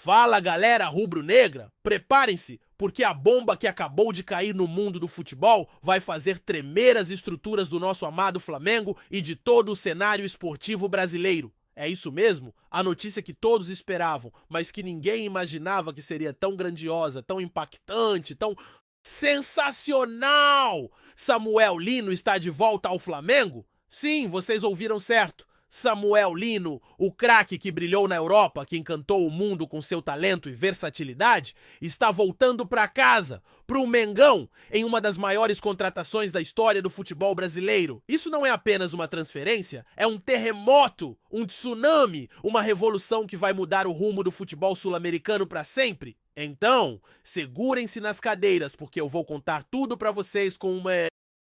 Fala, galera rubro-negra, preparem-se, porque a bomba que acabou de cair no mundo do futebol vai fazer tremer as estruturas do nosso amado Flamengo e de todo o cenário esportivo brasileiro. É isso mesmo? A notícia que todos esperavam, mas que ninguém imaginava que seria tão grandiosa, tão impactante, tão sensacional! Samuel Lino está de volta ao Flamengo? Sim, vocês ouviram certo. Samuel Lino, o craque que brilhou na Europa, que encantou o mundo com seu talento e versatilidade, está voltando para casa, para o Mengão, em uma das maiores contratações da história do futebol brasileiro. Isso não é apenas uma transferência, é um terremoto, um tsunami, uma revolução que vai mudar o rumo do futebol sul-americano para sempre. Então, segurem-se nas cadeiras, porque eu vou contar tudo para vocês com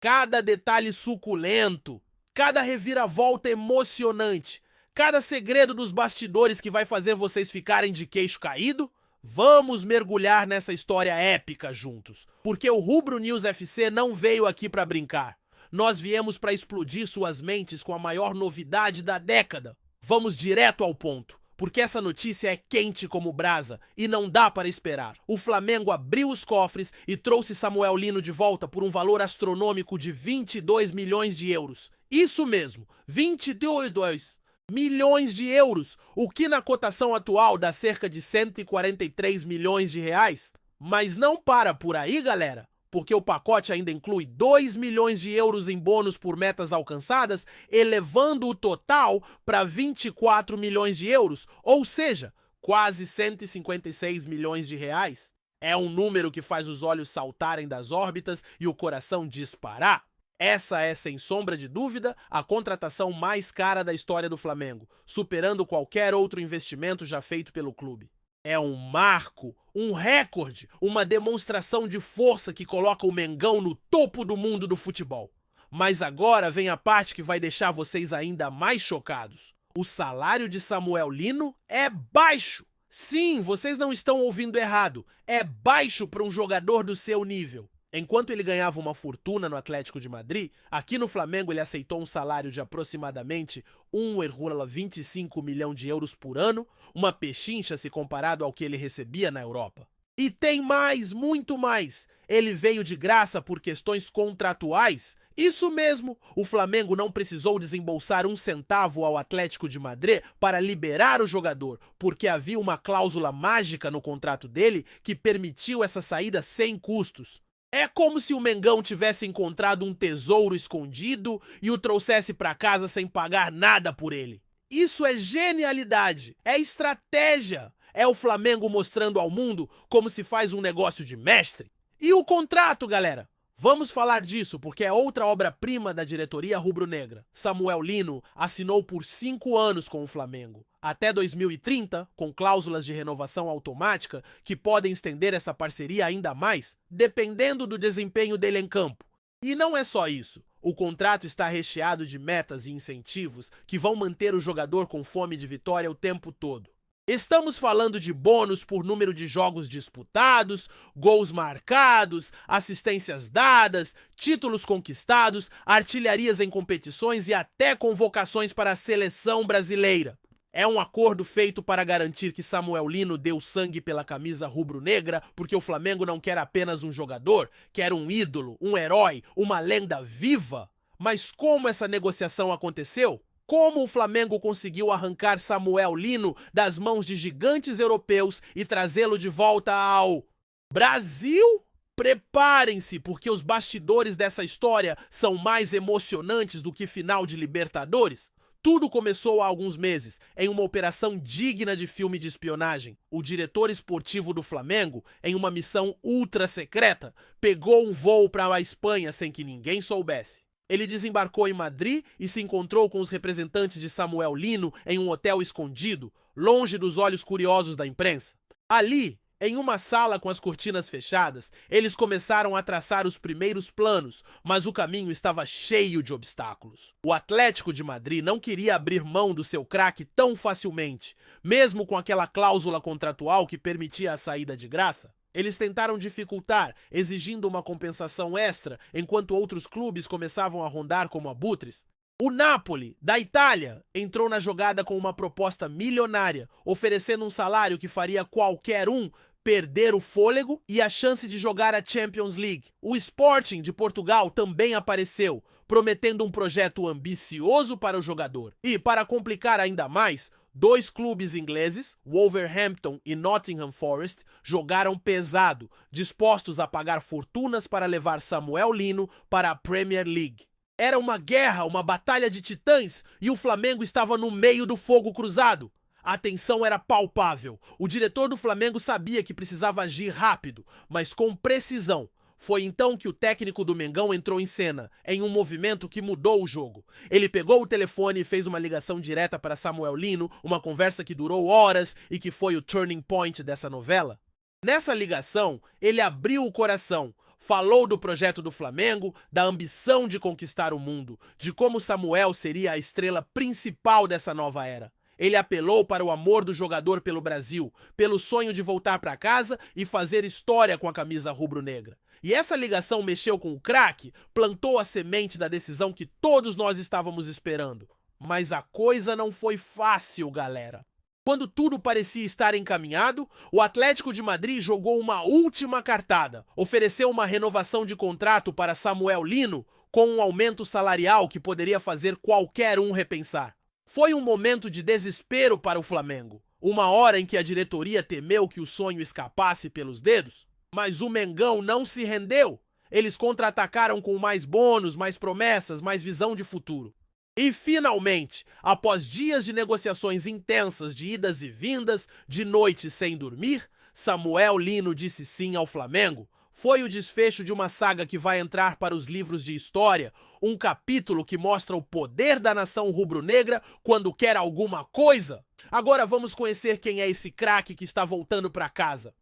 cada detalhe suculento. Cada reviravolta emocionante, cada segredo dos bastidores que vai fazer vocês ficarem de queixo caído, vamos mergulhar nessa história épica juntos. Porque o Rubro News FC não veio aqui para brincar. Nós viemos para explodir suas mentes com a maior novidade da década. Vamos direto ao ponto, porque essa notícia é quente como brasa e não dá para esperar. O Flamengo abriu os cofres e trouxe Samuel Lino de volta por um valor astronômico de 22 milhões de euros. Isso mesmo, 22 milhões de euros, o que na cotação atual dá cerca de 143 milhões de reais. Mas não para por aí, galera, porque o pacote ainda inclui 2 milhões de euros em bônus por metas alcançadas, elevando o total para 24 milhões de euros, ou seja, quase 156 milhões de reais. É um número que faz os olhos saltarem das órbitas e o coração disparar. Essa é, sem sombra de dúvida, a contratação mais cara da história do Flamengo, superando qualquer outro investimento já feito pelo clube. É um marco, um recorde, uma demonstração de força que coloca o Mengão no topo do mundo do futebol. Mas agora vem a parte que vai deixar vocês ainda mais chocados. O salário de Samuel Lino é baixo. Sim, vocês não estão ouvindo errado. É baixo para um jogador do seu nível. Enquanto ele ganhava uma fortuna no Atlético de Madrid, aqui no Flamengo ele aceitou um salário de aproximadamente 1,25 milhão de euros por ano, uma pechincha se comparado ao que ele recebia na Europa. E tem mais, muito mais. Ele veio de graça por questões contratuais. Isso mesmo, o Flamengo não precisou desembolsar um centavo ao Atlético de Madrid para liberar o jogador, porque havia uma cláusula mágica no contrato dele que permitiu essa saída sem custos. É como se o Mengão tivesse encontrado um tesouro escondido e o trouxesse para casa sem pagar nada por ele. Isso é genialidade, é estratégia. É o Flamengo mostrando ao mundo como se faz um negócio de mestre. E o contrato, galera? Vamos falar disso, porque é outra obra-prima da diretoria rubro-negra. Samuel Lino assinou por 5 anos com o Flamengo, até 2030, com cláusulas de renovação automática que podem estender essa parceria ainda mais, dependendo do desempenho dele em campo. E não é só isso. O contrato está recheado de metas e incentivos que vão manter o jogador com fome de vitória o tempo todo. Estamos falando de bônus por número de jogos disputados, gols marcados, assistências dadas, títulos conquistados, artilharias em competições e até convocações para a seleção brasileira. É um acordo feito para garantir que Samuel Lino deu sangue pela camisa rubro-negra, porque o Flamengo não quer apenas um jogador, quer um ídolo, um herói, uma lenda viva. Mas como essa negociação aconteceu? Como o Flamengo conseguiu arrancar Samuel Lino das mãos de gigantes europeus e trazê-lo de volta ao Brasil? Preparem-se, porque os bastidores dessa história são mais emocionantes do que final de Libertadores. Tudo começou há alguns meses, em uma operação digna de filme de espionagem. O diretor esportivo do Flamengo, em uma missão ultra secreta, pegou um voo para a Espanha sem que ninguém soubesse. Ele desembarcou em Madrid e se encontrou com os representantes de Samuel Lino em um hotel escondido, longe dos olhos curiosos da imprensa. Ali, em uma sala com as cortinas fechadas, eles começaram a traçar os primeiros planos, mas o caminho estava cheio de obstáculos. O Atlético de Madrid não queria abrir mão do seu craque tão facilmente, mesmo com aquela cláusula contratual que permitia a saída de graça. Eles tentaram dificultar, exigindo uma compensação extra, enquanto outros clubes começavam a rondar como abutres. O Napoli, da Itália, entrou na jogada com uma proposta milionária, oferecendo um salário que faria qualquer um perder o fôlego e a chance de jogar a Champions League. O Sporting de Portugal também apareceu, prometendo um projeto ambicioso para o jogador. E, para complicar ainda mais, dois clubes ingleses, Wolverhampton e Nottingham Forest, jogaram pesado, dispostos a pagar fortunas para levar Samuel Lino para a Premier League. Era uma guerra, uma batalha de titãs, e o Flamengo estava no meio do fogo cruzado. A tensão era palpável. O diretor do Flamengo sabia que precisava agir rápido, mas com precisão. Foi então que o técnico do Mengão entrou em cena, em um movimento que mudou o jogo. Ele pegou o telefone e fez uma ligação direta para Samuel Lino, uma conversa que durou horas e que foi o turning point dessa novela. Nessa ligação, ele abriu o coração. Falou do projeto do Flamengo, da ambição de conquistar o mundo, de como Samuel seria a estrela principal dessa nova era. Ele apelou para o amor do jogador pelo Brasil, pelo sonho de voltar para casa e fazer história com a camisa rubro-negra. E essa ligação mexeu com o craque, plantou a semente da decisão que todos nós estávamos esperando. Mas a coisa não foi fácil, galera. Quando tudo parecia estar encaminhado, o Atlético de Madrid jogou uma última cartada. Ofereceu uma renovação de contrato para Samuel Lino com um aumento salarial que poderia fazer qualquer um repensar. Foi um momento de desespero para o Flamengo. Uma hora em que a diretoria temeu que o sonho escapasse pelos dedos. Mas o Mengão não se rendeu. Eles contra-atacaram com mais bônus, mais promessas, mais visão de futuro. E, finalmente, após dias de negociações intensas, de idas e vindas, de noites sem dormir, Samuel Lino disse sim ao Flamengo. Foi o desfecho de uma saga que vai entrar para os livros de história, um capítulo que mostra o poder da nação rubro-negra quando quer alguma coisa. Agora vamos conhecer quem é esse craque que está voltando para casa.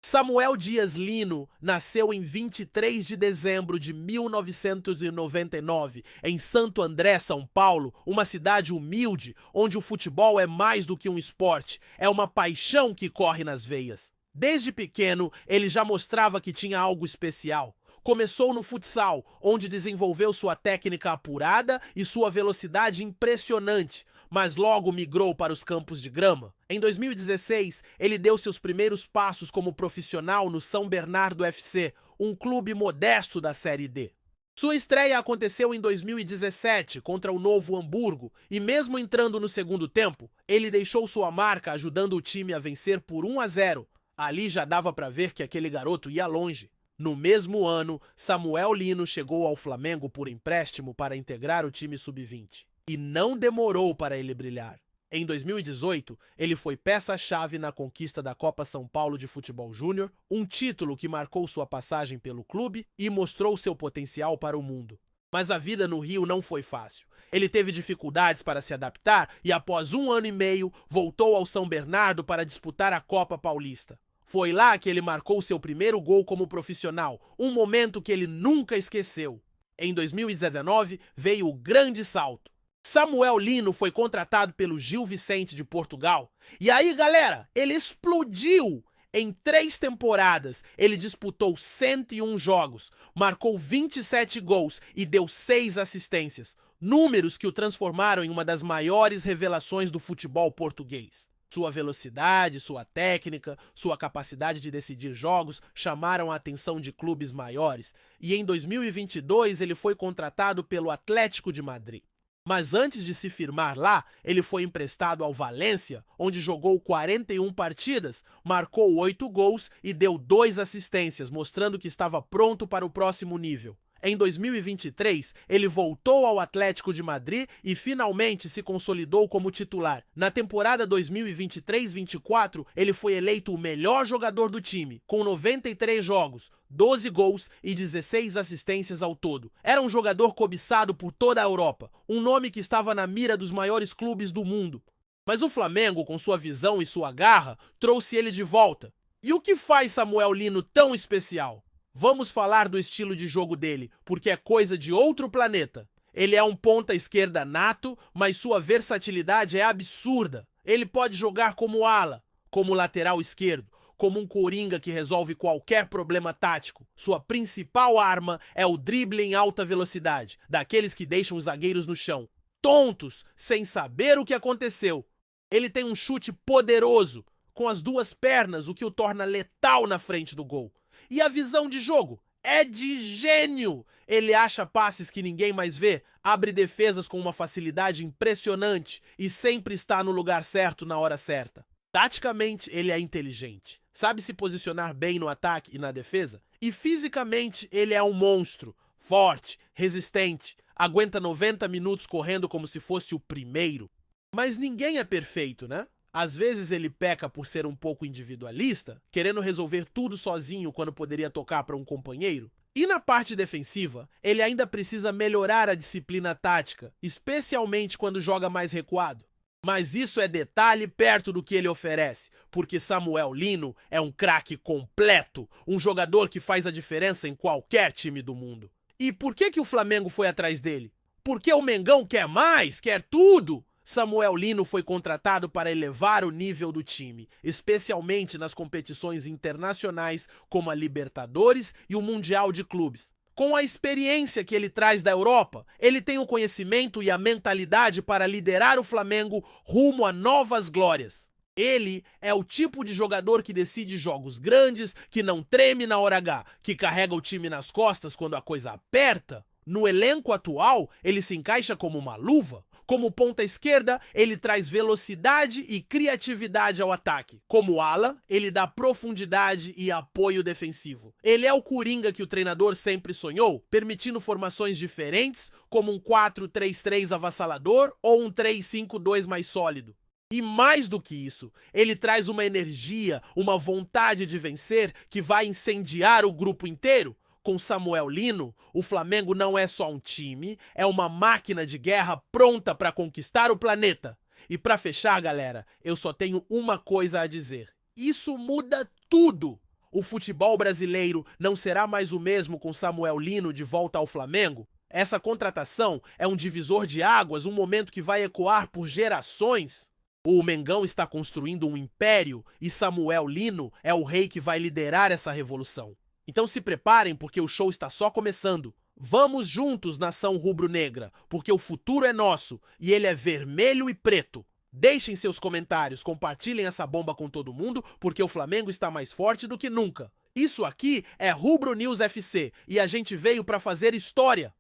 Samuel Dias Lino nasceu em 23 de dezembro de 1999, em Santo André, São Paulo, uma cidade humilde, onde o futebol é mais do que um esporte, é uma paixão que corre nas veias. Desde pequeno, ele já mostrava que tinha algo especial. Começou no futsal, onde desenvolveu sua técnica apurada e sua velocidade impressionante, mas logo migrou para os campos de grama. Em 2016, ele deu seus primeiros passos como profissional no São Bernardo FC, um clube modesto da Série D. Sua estreia aconteceu em 2017 contra o Novo Hamburgo e mesmo entrando no segundo tempo, ele deixou sua marca ajudando o time a vencer por 1-0. Ali já dava para ver que aquele garoto ia longe. No mesmo ano, Samuel Lino chegou ao Flamengo por empréstimo para integrar o time sub-20. E não demorou para ele brilhar. Em 2018, ele foi peça-chave na conquista da Copa São Paulo de Futebol Júnior, um título que marcou sua passagem pelo clube e mostrou seu potencial para o mundo. Mas a vida no Rio não foi fácil. Ele teve dificuldades para se adaptar e, após 1 ano e meio, voltou ao São Bernardo para disputar a Copa Paulista. Foi lá que ele marcou seu primeiro gol como profissional, um momento que ele nunca esqueceu. Em 2019, veio o grande salto. Samuel Lino foi contratado pelo Gil Vicente de Portugal. E aí, galera, ele explodiu! Em 3 temporadas, ele disputou 101 jogos, marcou 27 gols e deu 6 assistências. Números que o transformaram em uma das maiores revelações do futebol português. Sua velocidade, sua técnica, sua capacidade de decidir jogos chamaram a atenção de clubes maiores. E em 2022, ele foi contratado pelo Atlético de Madrid. Mas antes de se firmar lá, ele foi emprestado ao Valência, onde jogou 41 partidas, marcou 8 gols e deu 2 assistências, mostrando que estava pronto para o próximo nível. Em 2023, ele voltou ao Atlético de Madrid e finalmente se consolidou como titular. Na temporada 2023-24, ele foi eleito o melhor jogador do time, com 93 jogos, 12 gols e 16 assistências ao todo. Era um jogador cobiçado por toda a Europa, um nome que estava na mira dos maiores clubes do mundo. Mas o Flamengo, com sua visão e sua garra, trouxe ele de volta. E o que faz Samuel Lino tão especial? Vamos falar do estilo de jogo dele, porque é coisa de outro planeta. Ele é um ponta-esquerda nato, mas sua versatilidade é absurda. Ele pode jogar como ala, como lateral esquerdo, como um coringa que resolve qualquer problema tático. Sua principal arma é o drible em alta velocidade, daqueles que deixam os zagueiros no chão. tontos, sem saber o que aconteceu. Ele tem um chute poderoso, com as duas pernas, o que o torna letal na frente do gol. E a visão de jogo é de gênio. Ele acha passes que ninguém mais vê, abre defesas com uma facilidade impressionante e sempre está no lugar certo na hora certa. Taticamente, ele é inteligente, sabe se posicionar bem no ataque e na defesa, e fisicamente ele é um monstro, forte, resistente, aguenta 90 minutos correndo como se fosse o primeiro. Mas ninguém é perfeito, né? Às vezes ele peca por ser um pouco individualista, querendo resolver tudo sozinho quando poderia tocar para um companheiro. E na parte defensiva, ele ainda precisa melhorar a disciplina tática, especialmente quando joga mais recuado. Mas isso é detalhe perto do que ele oferece, porque Samuel Lino é um craque completo, um jogador que faz a diferença em qualquer time do mundo. E por que o Flamengo foi atrás dele? Porque o Mengão quer mais, quer tudo! Samuel Lino foi contratado para elevar o nível do time, especialmente nas competições internacionais como a Libertadores e o Mundial de Clubes. Com a experiência que ele traz da Europa, ele tem o conhecimento e a mentalidade para liderar o Flamengo rumo a novas glórias. Ele é o tipo de jogador que decide jogos grandes, que não treme na hora H, que carrega o time nas costas quando a coisa aperta. No elenco atual, ele se encaixa como uma luva. Como ponta esquerda, ele traz velocidade e criatividade ao ataque. Como ala, ele dá profundidade e apoio defensivo. Ele é o coringa que o treinador sempre sonhou, permitindo formações diferentes, como um 4-3-3 avassalador ou um 3-5-2 mais sólido. E mais do que isso, ele traz uma energia, uma vontade de vencer que vai incendiar o grupo inteiro. Com Samuel Lino, o Flamengo não é só um time, é uma máquina de guerra pronta para conquistar o planeta. E para fechar, galera, eu só tenho uma coisa a dizer. Isso muda tudo! O futebol brasileiro não será mais o mesmo com Samuel Lino de volta ao Flamengo? Essa contratação é um divisor de águas, um momento que vai ecoar por gerações. O Mengão está construindo um império e Samuel Lino é o rei que vai liderar essa revolução. Então se preparem porque o show está só começando. Vamos juntos, nação rubro-negra, porque o futuro é nosso e ele é vermelho e preto. Deixem seus comentários, compartilhem essa bomba com todo mundo, porque o Flamengo está mais forte do que nunca. Isso aqui é Rubro News FC e a gente veio para fazer história.